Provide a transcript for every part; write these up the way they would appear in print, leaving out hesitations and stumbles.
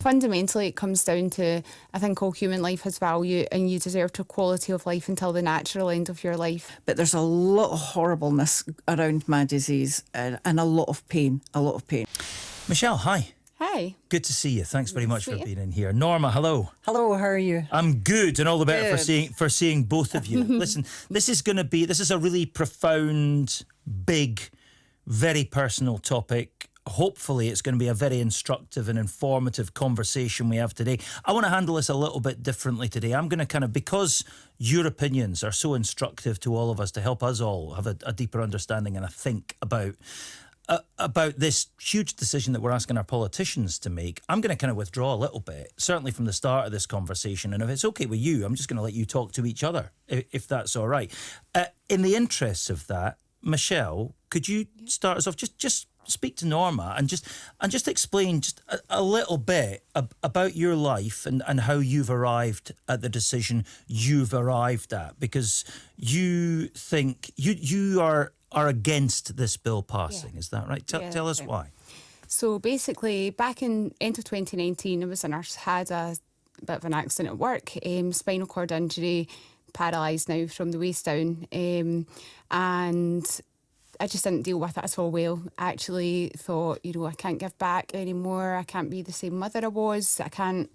Fundamentally, it comes down to, I think all human life has value and you deserve a quality of life until the natural end of your life. But there's a lot of horribleness around my disease and a lot of pain, Michelle, hi. Hi. Good to see you. Thanks very much for being in here. Norma, hello. Hello, how are you? I'm good, and all the better for seeing both of you. Listen, this is a really profound, big, very personal topic. Hopefully it's going to be a very instructive and informative conversation we have today. I want to handle this a little bit differently today. I'm going to because your opinions are so instructive to all of us, to help us all have a deeper understanding and a think about this huge decision that we're asking our politicians to make. I'm going to kind of withdraw a little bit, certainly from the start of this conversation. And if it's okay with you, I'm just going to let you talk to each other, if that's all right. In the interests of that, Michelle, could you start us off? Just speak to Norma and just explain just a little bit about your life and how you've arrived at the decision you've arrived at, because you think you are against this bill passing. Is that right? Tell us why. So basically, back in end of 2019, I was a nurse, had a bit of an accident at work, spinal cord injury, paralysed now from the waist down, and I just didn't deal with it at all well. I actually thought, I can't give back anymore. I can't be the same mother I was. I can't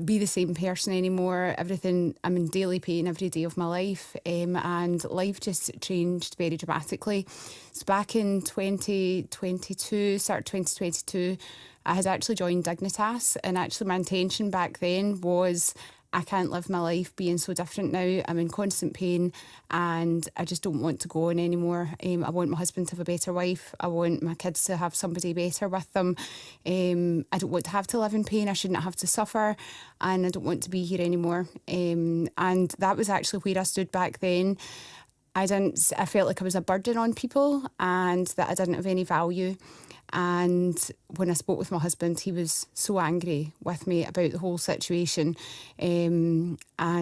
be the same person anymore. Everything, I'm in daily pain every day of my life, and life just changed very dramatically. So back in 2022, start 2022, I had actually joined Dignitas, and actually my intention back then was, I can't live my life being so different now. I'm in constant pain and I just don't want to go on anymore. I want my husband to have a better wife. I want my kids to have somebody better with them. I don't want to have to live in pain. I shouldn't have to suffer, and I don't want to be here anymore. And that was actually where I stood back then. I felt like I was a burden on people and that I didn't have any value. And when I spoke with my husband, he was so angry with me about the whole situation, and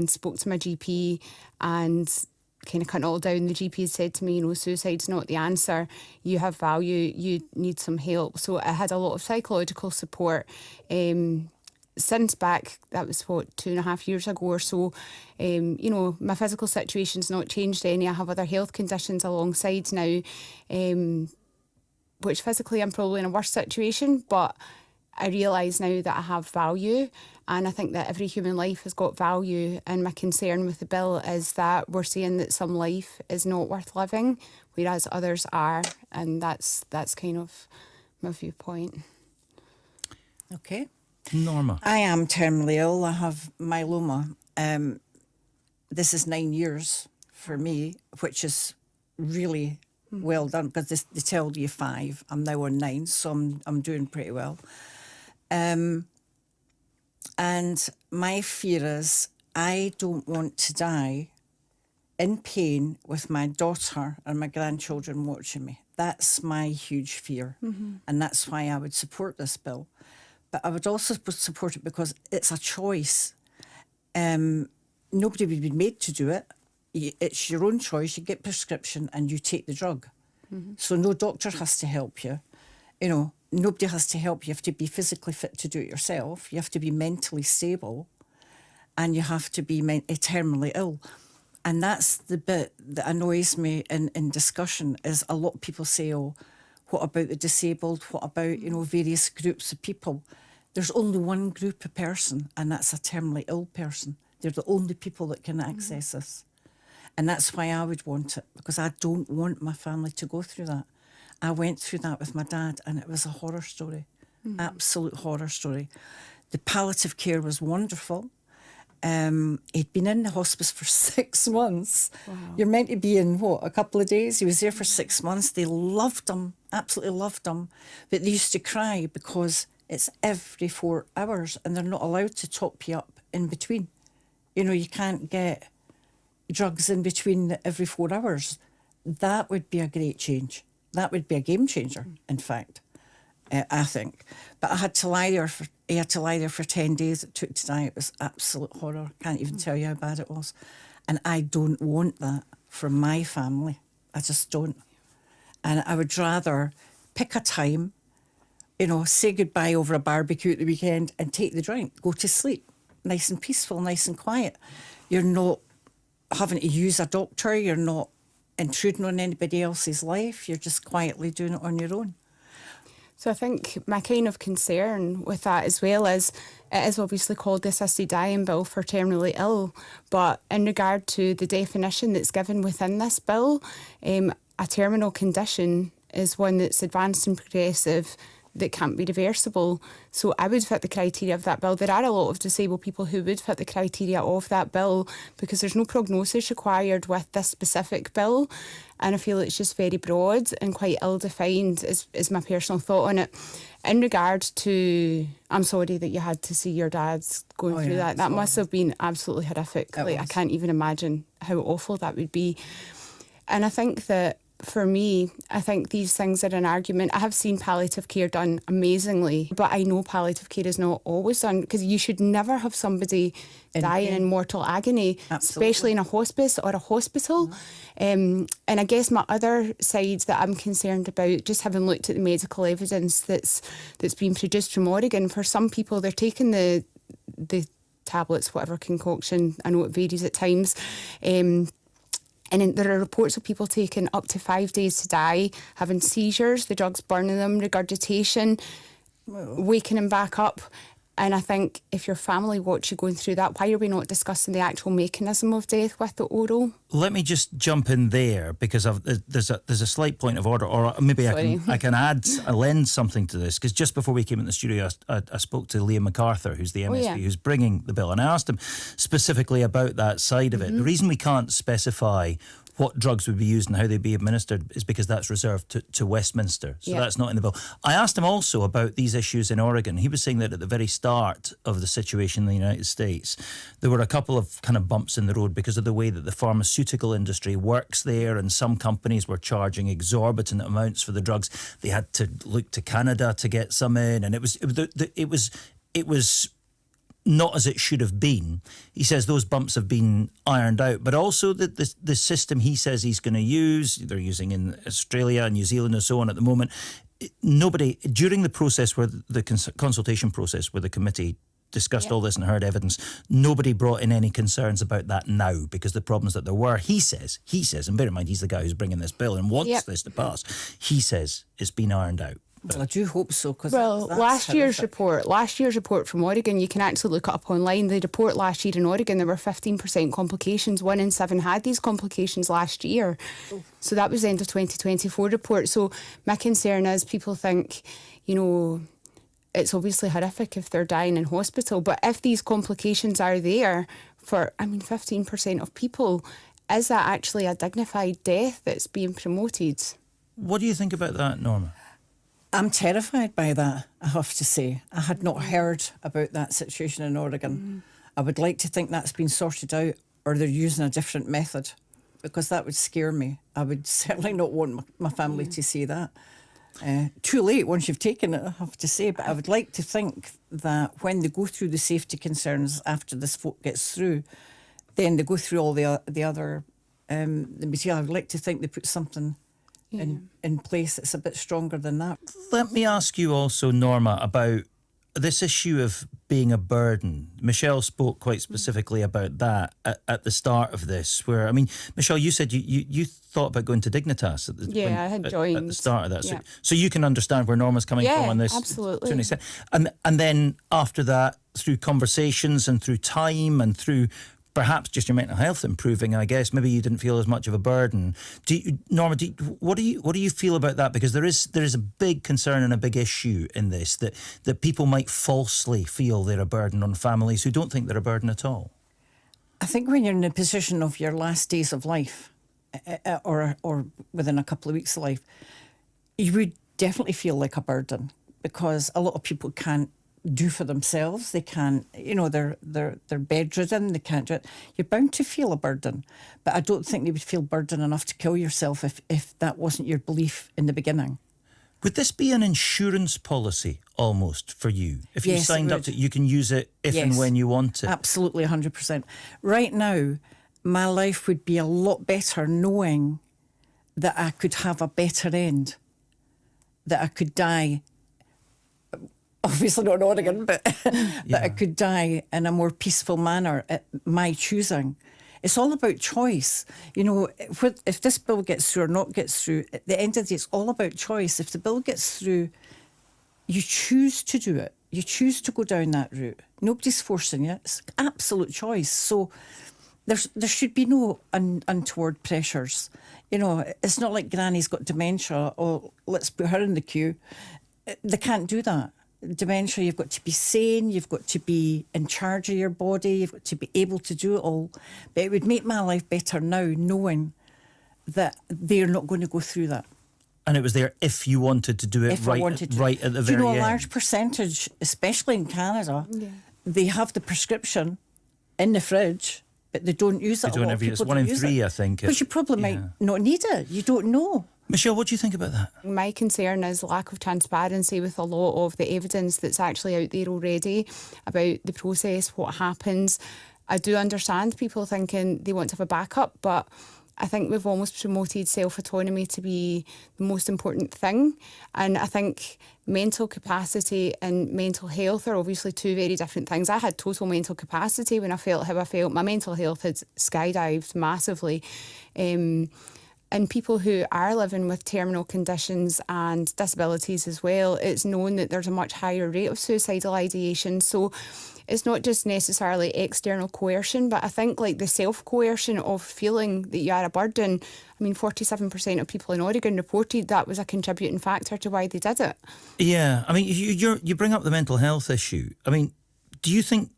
spoke to my GP and kind of cut it all down. The GP said to me, suicide's not the answer. You have value. You need some help. So I had a lot of psychological support. Since back, that was 2.5 years ago or so, my physical situation's not changed any. I have other health conditions alongside now, which physically I'm probably in a worse situation, but I realise now that I have value, and I think that every human life has got value. And my concern with the bill is that we're saying that some life is not worth living, whereas others are, and that's kind of my viewpoint. Okay. Norma. I am terminally ill. I have myeloma. This is 9 years for me, which is really well done, because they tell you 5. I'm now on 9, so I'm doing pretty well. And my fear is I don't want to die in pain with my daughter and my grandchildren watching me. That's my huge fear. And that's why I would support this bill. But I would also support it because it's a choice. Nobody would be made to do it. It's your own choice. You get prescription and you take the drug. So no doctor has to help you. Nobody has to help you. You have to be physically fit to do it yourself. You have to be mentally stable, and you have to be terminally ill. And that's the bit that annoys me in discussion, is a lot of people say, oh, what about the disabled? What about, various groups of people? There's only one group of person, and that's a terminally ill person. They're the only people that can access this. And that's why I would want it, because I don't want my family to go through that. I went through that with my dad, and it was a horror story, absolute horror story. The palliative care was wonderful. He'd been in the hospice for 6 months. Wow. You're meant to be in, a couple of days? He was there for 6 months. They loved him, absolutely loved him. But they used to cry because it's every 4 hours, and they're not allowed to top you up in between. You can't get drugs in between every 4 hours. That would be a great change. That would be a game changer, in fact, I think. But he had to lie there for 10 days. It took to die. It was absolute horror. Can't even tell you how bad it was. And I don't want that for my family. I just don't. And I would rather pick a time say goodbye over a barbecue at the weekend and take the drink, go to sleep, nice and peaceful, nice and quiet. You're not having to use a doctor, you're not intruding on anybody else's life, you're just quietly doing it on your own. So I think my kind of concern with that as well is it is obviously called the Assisted Dying Bill for terminally ill, but in regard to the definition that's given within this bill, a terminal condition is one that's advanced and progressive that can't be reversible. So I would fit the criteria of that bill. There are a lot of disabled people who would fit the criteria of that bill because there's no prognosis required with this specific bill. And I feel it's just very broad and quite ill-defined is my personal thought on it. In regard to, I'm sorry that you had to see your dad's going through that. That must have been absolutely horrific. I can't even imagine how awful that would be. And I think that for me, I think these things are an argument. I have seen palliative care done amazingly, but I know palliative care is not always done because you should never have somebody dying in mortal agony, especially in a hospice or a hospital. And I guess my other side that I'm concerned about, just having looked at the medical evidence that's been produced from Oregon, for some people they're taking the tablets, whatever concoction, I know it varies at times, and there are reports of people taking up to 5 days to die, having seizures, the drugs burning them, regurgitation, waking them back up. And I think if your family watch you going through that, why are we not discussing the actual mechanism of death with the oral? Let me just jump in there because there's a slight point of order, or maybe I can lend something to this, because just before we came in the studio, I spoke to Liam MacArthur, who's the MSP who's bringing the bill, and I asked him specifically about that side of it. The reason we can't specify what drugs would be used and how they'd be administered is because that's reserved to Westminster. So that's not in the bill. I asked him also about these issues in Oregon. He was saying that at the very start of the situation in the United States, there were a couple of kind of bumps in the road because of the way that the pharmaceutical industry works there, and some companies were charging exorbitant amounts for the drugs. They had to look to Canada to get some in, and it was not as it should have been. He says those bumps have been ironed out, but also that the system he says he's going to use, they're using in Australia and New Zealand and so on at the moment, nobody, during the process where the consultation process where the committee discussed all this and heard evidence, nobody brought in any concerns about that now, because the problems that there were, he says, and bear in mind he's the guy who's bringing this bill and wants this to pass, he says it's been ironed out. Well, I do hope so. Last year's report from Oregon, you can actually look it up online. The report last year in Oregon, there were 15% complications. 1 in 7 had these complications last year. So that was the end of 2024 report. So my concern is people think, it's obviously horrific if they're dying in hospital, but if these complications are there for, 15% of people, is that actually a dignified death that's being promoted? What do you think about that, Norma? I'm terrified by that, I have to say. I had not heard about that situation in Oregon. I would like to think that's been sorted out, or they're using a different method, because that would scare me. I would certainly not want my family to see that. Too late once you've taken it, I have to say, but I would like to think that when they go through the safety concerns after this vote gets through, then they go through all the other the material. I would like to think they put something in place that's a bit stronger than that. Let me ask you also, Norma, about this issue of being a burden. Michelle spoke quite specifically about that at the start of this, where, Michelle, you said you thought about going to Dignitas I had joined at the start of that. So you can understand where Norma's coming from on this. Absolutely. To an extent. And then after that, through conversations and through time and through perhaps just your mental health improving, I guess, maybe you didn't feel as much of a burden. Norma, what do you feel about that? Because there is a big concern and a big issue in this that people might falsely feel they're a burden on families who don't think they're a burden at all. I think when you're in the position of your last days of life, or within a couple of weeks of life, you would definitely feel like a burden, because a lot of people can't do for themselves. They can't, they're bedridden, they can't do it. You're bound to feel a burden, but I don't think you would feel burden enough to kill yourself if that wasn't your belief in the beginning. Would this be an insurance policy almost for you? If you signed up to it, you can use it if and when you want it. Absolutely, 100%. Right now, my life would be a lot better knowing that I could have a better end, that I could die obviously not in Oregon, but that I could die in a more peaceful manner at my choosing. It's all about choice. You know, if this bill gets through or not gets through, at the end of the day, it's all about choice. If the bill gets through, you choose to do it. You choose to go down that route. Nobody's forcing you. It's absolute choice. So there should be no untoward pressures. You know, it's not like Granny's got dementia, or let's put her in the queue. They can't do that. Dementia, you've got to be sane, you've got to be in charge of your body, you've got to be able to do it all. But it would make my life better now knowing that they're not going to go through that. And it was there if you wanted to do it right at the very end. You know, a large percentage, especially in Canada, they have the prescription in the fridge, but they don't use it. They don't ever use it. It's 1 in 3, I think. Because you probably might not need it. You don't know. Michelle, what do you think about that? My concern is lack of transparency with a lot of the evidence that's actually out there already about the process, what happens. I do understand people thinking they want to have a backup, but I think we've almost promoted self-autonomy to be the most important thing. And I think mental capacity and mental health are obviously two very different things. I had total mental capacity when I felt how I felt. My mental health had skydived massively. And people who are living with terminal conditions and disabilities as well, it's known that there's a much higher rate of suicidal ideation. So it's not just necessarily external coercion, but I think like the self-coercion of feeling that you are a burden. I mean, 47% of people in Oregon reported that was a contributing factor to why they did it. Yeah, I mean, you bring up the mental health issue. I mean, do you think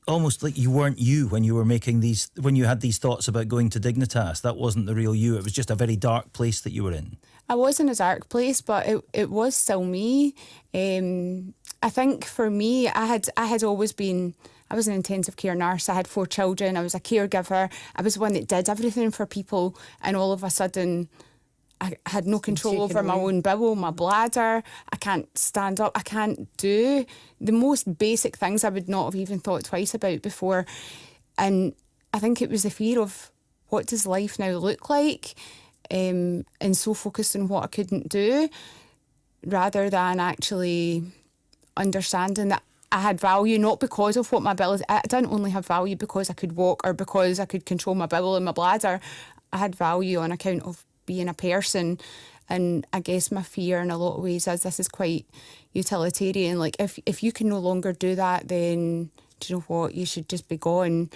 almost like you weren't you when you were making these, when you had these thoughts about going to Dignitas? That wasn't the real you. It was just a very dark place that you were in. I was in a dark place, but it was still me. I think for me, I had always been, I was an intensive care nurse. I had 4 children. I was a caregiver. I was one that did everything for people. And all of a sudden, I had no control over my own bowel, my bladder. I can't stand up. I can't do the most basic things I would not have even thought twice about before. And I think it was the fear of what does life now look like, and so focused on what I couldn't do, rather than actually understanding that I had value, not because of what my ability. I didn't only have value because I could walk or because I could control my bowel and my bladder. I had value on account of being a person. And I guess my fear in a lot of ways is this is quite utilitarian. Like if you can no longer do that, then do you know what? You should just be gone.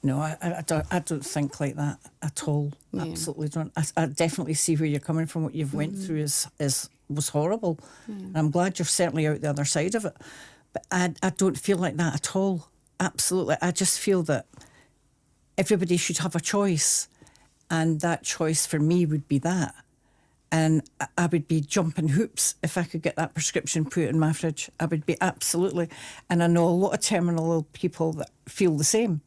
No, I don't think like that at all. Yeah. Absolutely don't. I definitely see where you're coming from. What you've went through was horrible. And I'm glad you're certainly out the other side of it. But I don't feel like that at all. Absolutely. I just feel that everybody should have a choice. And that choice for me would be that. And I would be jumping hoops if I could get that prescription put in my fridge. I would be absolutely. And I know a lot of terminal ill people that feel the same.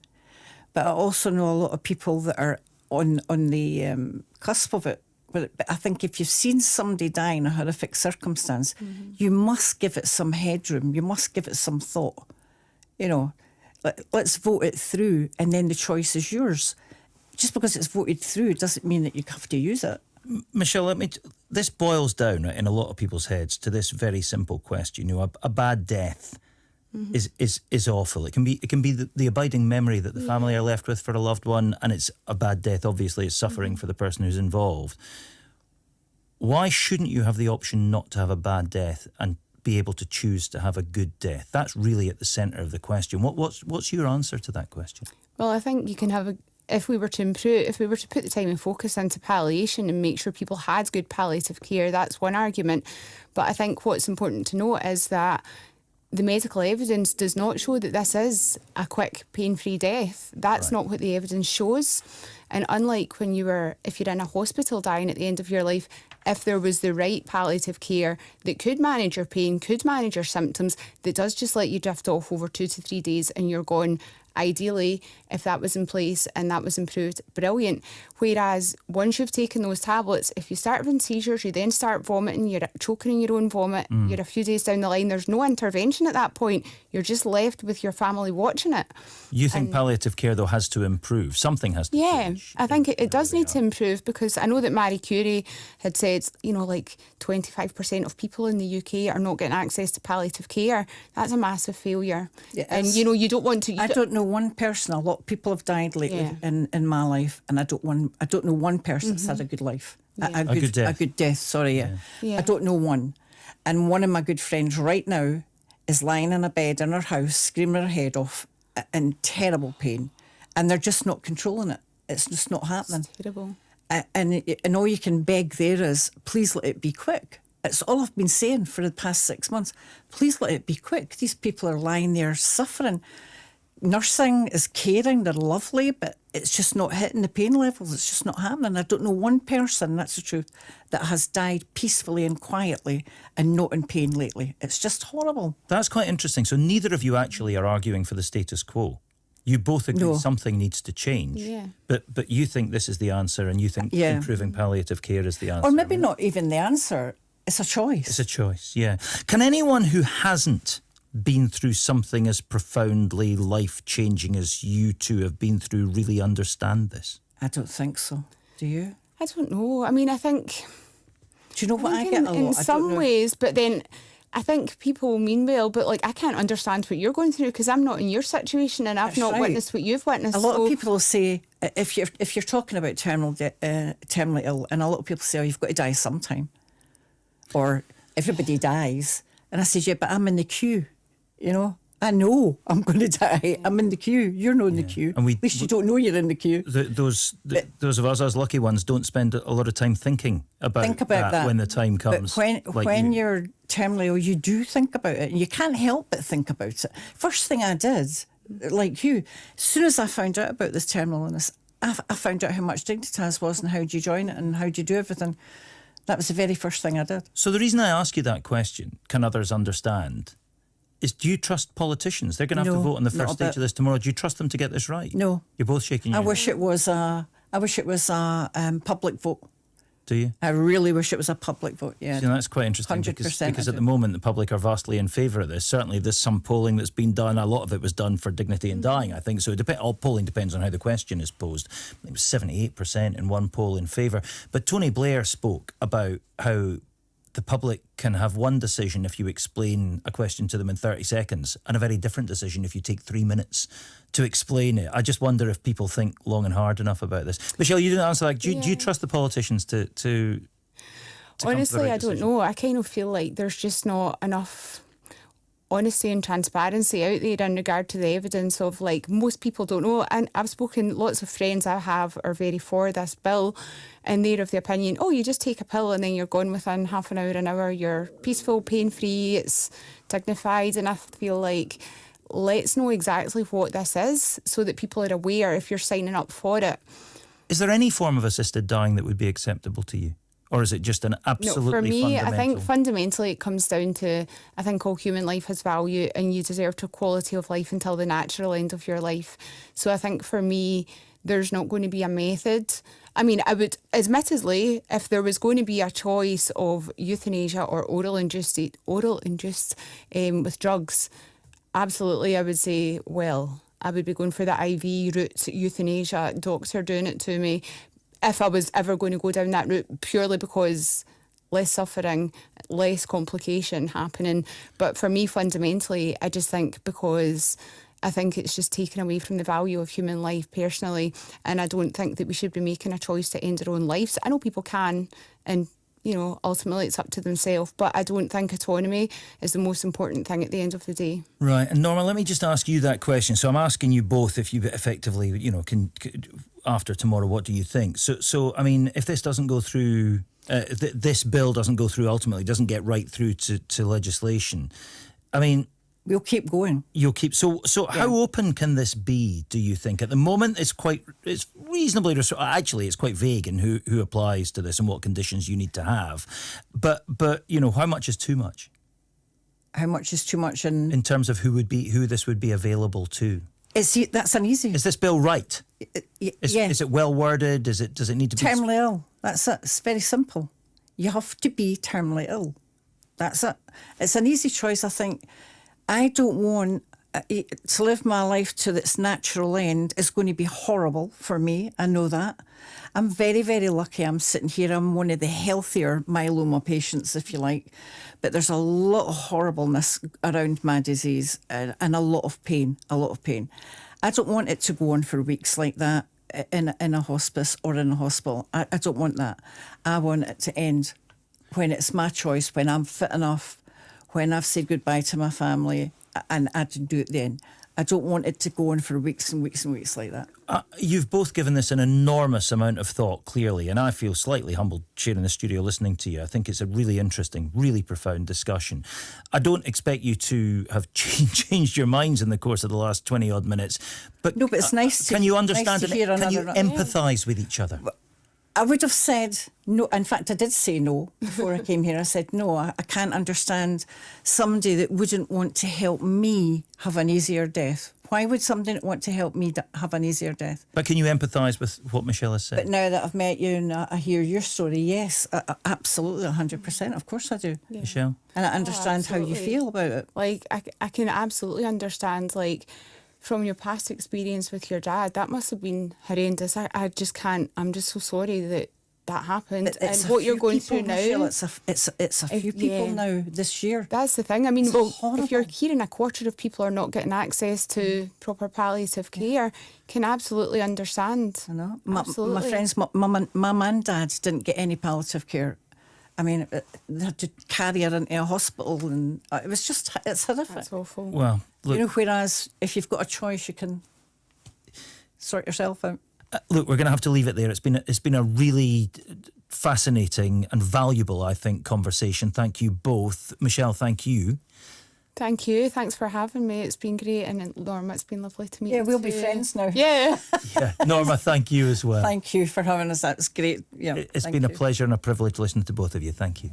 But I also know a lot of people that are on the cusp of it. But I think if you've seen somebody die in a horrific circumstance, you must give it some headroom. You must give it some thought. You know, let's vote it through and then the choice is yours. Just because it's voted through doesn't mean that you have to use it. Michelle, this boils down in a lot of people's heads to this very simple question. You know, a bad death is awful. It can be the abiding memory that the family are left with for a loved one, and it's a bad death. Obviously, it's suffering for the person who's involved. Why shouldn't you have the option not to have a bad death and be able to choose to have a good death? That's really at the centre of the question. What's your answer to that question? Well, I think you can have if we were to put the time and focus into palliation and make sure people had good palliative care, that's one argument. But I think what's important to note is that the medical evidence does not show that this is a quick, pain-free death. That's not what the evidence shows. And unlike if you're in a hospital dying at the end of your life, if there was the right palliative care that could manage your pain, could manage your symptoms, that does just let you drift off over 2 to 3 days and you're gone, ideally, if that was in place and that was improved, brilliant. Whereas once you've taken those tablets, if you start having seizures, you then start vomiting, you're choking in your own vomit, you're a few days down the line, there's no intervention at that point. You're just left with your family watching it. You think palliative care, though, has to improve? Something has to change. I think it does need to improve, because I know that Marie Curie had said, you know, like 25% of people in the UK are not getting access to palliative care. That's a massive failure. And, you know, you don't want to... I don't know one person. A lot of people have died lately in my life, and I don't know one person that's had a good life. A good death, sorry. I don't know one. And one of my good friends right now is lying in a bed in her house, screaming her head off in terrible pain. And they're just not controlling it. It's just not happening. It's terrible. And all you can beg there is, please let it be quick. It's all I've been saying for the past 6 months. Please let it be quick. These people are lying there suffering. Nursing is caring, they're lovely, but it's just not hitting the pain levels. It's just not happening. I don't know one person, that's the truth, that has died peacefully and quietly and not in pain lately. It's just horrible. That's quite interesting. So neither of you actually are arguing for the status quo. You both agree something needs to change. But you think this is the answer, and you think improving palliative care is the answer. Or maybe not even the answer. It's a choice. It's a choice, yeah. Can anyone who hasn't been through something as profoundly life-changing as you two have been through really understand this? I don't think so. Do you? I don't know. I mean, I think... Do you know what I get a lot? In some ways, but then I think people mean well, but like I can't understand what you're going through because I'm not in your situation and I've not witnessed what you've witnessed. A lot of people will say, if you're talking about terminally ill, and a lot of people say, oh, you've got to die sometime. Or everybody dies. And I said, yeah, but I'm in the queue. You know, I know I'm going to die. I'm in the queue. You're not in the queue. And at least you don't know you're in the queue. Those of us lucky ones don't spend a lot of time thinking about that when the time comes. But when you're terminally ill, you do think about it. And you can't help but think about it. First thing I did, like you, as soon as I found out about this terminal illness, I found out how much Dignitas was and how do you join it and how do you do everything. That was the very first thing I did. So the reason I ask you that question, can others understand, is do you trust politicians? They're going to have to vote on the first stage of this tomorrow. Do you trust them to get this right? No. You're both shaking your head. I wish it was a public vote. Do you? I really wish it was a public vote, yeah. See, that's quite interesting 100% because at the moment the public are vastly in favour of this. Certainly there's some polling that's been done. A lot of it was done for dignity in dying, I think. So all polling depends on how the question is posed. It was 78% in one poll in favour. But Tony Blair spoke about how the public can have one decision if you explain a question to them in 30 seconds and a very different decision if you take 3 minutes to explain it. I just wonder if people think long and hard enough about this. Michelle, you didn't answer that. Do you trust the politicians to honestly, I don't decision? know. I kind of feel like there's just not enough honesty and transparency out there in regard to the evidence of, like, most people don't know. And I've spoken, lots of friends I have are very for this bill, and they're of the opinion, oh, you just take a pill and then you're gone within half an hour, you're peaceful, pain-free, it's dignified. And I feel like, let's know exactly what this is so that people are aware if you're signing up for it. Is there any form of assisted dying that would be acceptable to you? Or is it just an absolutely for me, fundamental? I think fundamentally it comes down to, I think all human life has value and you deserve a quality of life until the natural end of your life. So I think for me, there's not going to be a method. I mean, I would, admittedly, if there was going to be a choice of euthanasia or oral induced with drugs, absolutely I would say, well, I would be going for the IV route, euthanasia, doctor doing it to me, if I was ever going to go down that route, purely because less suffering, less complication happening. But for me, fundamentally, I just think because I think it's just taken away from the value of human life personally, and I don't think that we should be making a choice to end our own lives. I know people can, and you know, ultimately it's up to themselves, but I don't think autonomy is the most important thing at the end of the day. Right, and Norma, let me just ask you that question. So I'm asking you both if you effectively, you know, can after tomorrow, what do you think? So I mean, if this doesn't go through, this bill doesn't go through ultimately, doesn't get right through to legislation, I mean, we'll keep going. You'll keep. So how open can this be, do you think? At the moment, it's reasonably, actually, it's quite vague in who applies to this and what conditions you need to have. But you know, how much is too much? How much is too much in terms of who this would be available to? That's an easy. Is this bill right? Yeah. Is it well worded? Does it need to be Terminally ill. That's it. It's very simple. You have to be terminally ill. That's it. It's an easy choice, I think. I don't want to live my life to its natural end. It's going to be horrible for me. I know that. I'm very, very lucky I'm sitting here. I'm one of the healthier myeloma patients, if you like. But there's a lot of horribleness around my disease and a lot of pain, I don't want it to go on for weeks like that in a hospice or in a hospital. I don't want that. I want it to end when it's my choice, when I'm fit enough, when I've said goodbye to my family, and I can do it then. I don't want it to go on for weeks and weeks and weeks like that. You've both given this an enormous amount of thought, clearly, and I feel slightly humbled sharing the studio listening to you. I think it's a really interesting, really profound discussion. I don't expect you to have changed your minds in the course of the last 20-odd minutes, but no, but it's nice to. Can you understand nice to hear can you another, empathise with each other? I would have said no. In fact, I did say no before I came here. I said, no, I can't understand somebody that wouldn't want to help me have an easier death. Why would somebody not want to help me have an easier death? But can you empathise with what Michelle has said? But now that I've met you and I hear your story, yes, absolutely, 100%. Of course I do. Yeah. Michelle? And I understand how you feel about it. Like, I can absolutely understand, like, from your past experience with your dad, that must have been horrendous. I just can't. I'm just so sorry that happened. It's and what you're going through now, Michelle, it's a few people now this year. That's the thing. I mean, Horrible. if you're hearing a quarter of people are not getting access to proper palliative care, can absolutely understand. I know. Absolutely. My friends, mum and dad didn't get any palliative care. I mean, they had to carry her into a hospital, and it's horrific. That's awful. Well, look, whereas if you've got a choice, you can sort yourself out. Look, we're going to have to leave it there. It's been a really fascinating and valuable, I think, conversation. Thank you both. Michelle, thank you. Thank you. Thanks for having me. It's been great. And Norma, it's been lovely to meet you. Yeah, we'll be too. friends now. Yeah. Yeah, Norma, thank you as well. Thank you for having us. That's great. Yeah, it's been a pleasure and a privilege listening to both of you. Thank you.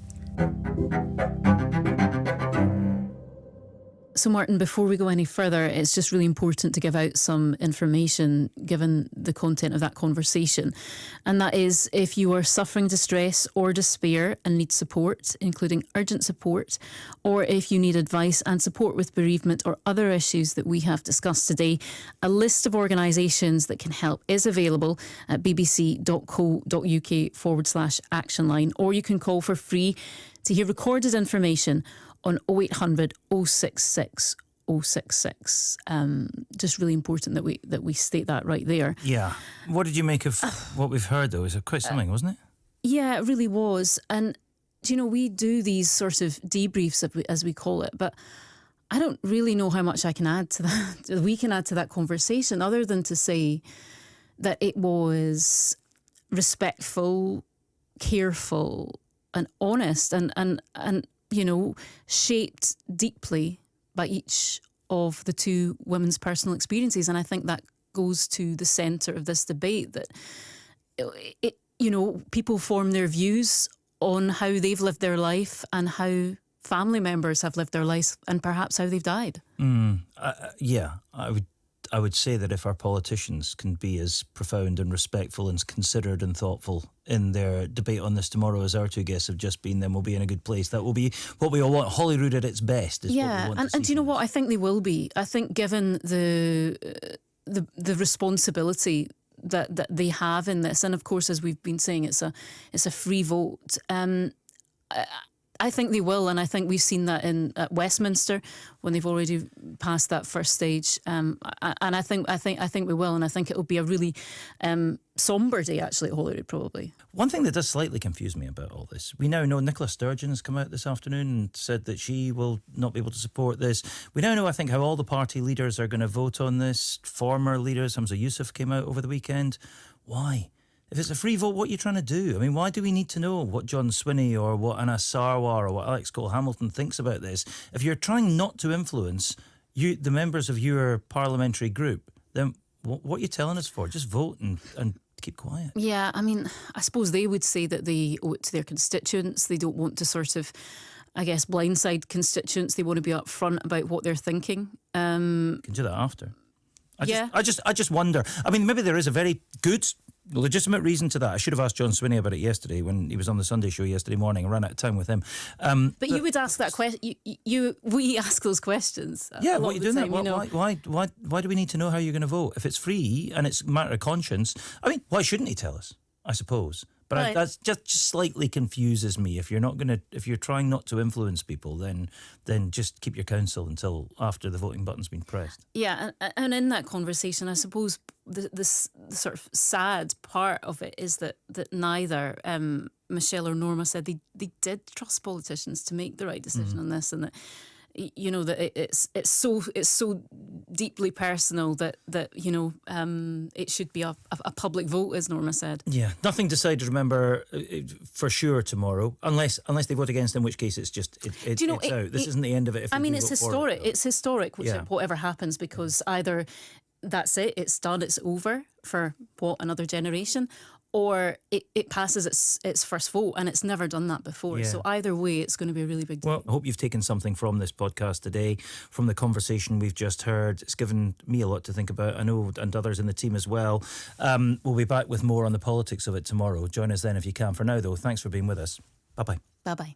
So, Martin, before we go any further, it's just really important to give out some information given the content of that conversation. And that is, if you are suffering distress or despair and need support, including urgent support, or if you need advice and support with bereavement or other issues that we have discussed today, a list of organisations that can help is available at bbc.co.uk/action line, or you can call for free to hear recorded information on 0800 066 066. Just really important that we state that right there. Yeah. What did you make of what we've heard, though? It was quite something, wasn't it? Yeah, it really was. And, you know, we do these sort of debriefs, as we call it, but I don't really know how much I can add to that. We can add to that conversation, other than to say that it was respectful, careful, and honest, and you know, shaped deeply by each of the two women's personal experiences. And I think that goes to the centre of this debate, that you know, people form their views on how they've lived their life and how family members have lived their lives, and perhaps how they've died. Yeah, I would say that if our politicians can be as profound and respectful and considered and thoughtful in their debate on this tomorrow as our two guests have just been, then we'll be in a good place. That will be what we all want. Holyrood at its best is what we want to see. And do you know what? I think they will be. I think, given the responsibility that they have in this, and of course, as we've been saying, it's a free vote. I think they will, and I think we've seen that at Westminster when they've already passed that first stage. And I think we will, and I think it will be a really sombre day actually at Holyrood, probably. One thing that does slightly confuse me about all this, we now know Nicola Sturgeon has come out this afternoon and said that she will not be able to support this. We now know, I think, how all the party leaders are going to vote on this. Former leaders, Hamza Yousaf came out over the weekend. Why? If it's a free vote, what are you trying to do? I mean, why do we need to know what John Swinney or what Anna Sarwar or what Alex Cole-Hamilton thinks about this? If you're trying not to influence the members of your parliamentary group, then what are you telling us for? Just vote and keep quiet. Yeah, I mean, I suppose they would say that they owe it to their constituents. They don't want to sort of, I guess, blindside constituents. They want to be upfront about what they're thinking. You can do that after. I just wonder. I mean, maybe there is a very good, legitimate reason to that. I should have asked John Swinney about it yesterday when he was on the Sunday show yesterday morning. I ran out of time with him. But you would ask that question. We ask those questions. Yeah, a lot what are you of the doing time, that? Why do we need to know how you're going to vote? If it's free and it's a matter of conscience, I mean, why shouldn't he tell us? I suppose. But Right. that's just slightly confuses me. If you're trying not to influence people, then just keep your counsel until after the voting button's been pressed. Yeah, and in that conversation, I suppose the sort of sad part of it is that neither Michelle or Norma said they did trust politicians to make the right decision on this, and that that it's so deeply personal that it should be a public vote, as Norma said. Yeah, nothing decided. Remember, for sure tomorrow, unless they vote against, in which case it's just it's out. This isn't the end of it. I mean, it's historic. It's historic, whatever happens, because either that's it, it's done, it's over for another generation, or it passes its first vote, and it's never done that before. Yeah. So either way, it's going to be a really big deal. Well, I hope you've taken something from this podcast today, from the conversation we've just heard. It's given me a lot to think about, I know, and others in the team as well. We'll be back with more on the politics of it tomorrow. Join us then if you can. For now, though, thanks for being with us. Bye-bye. Bye-bye.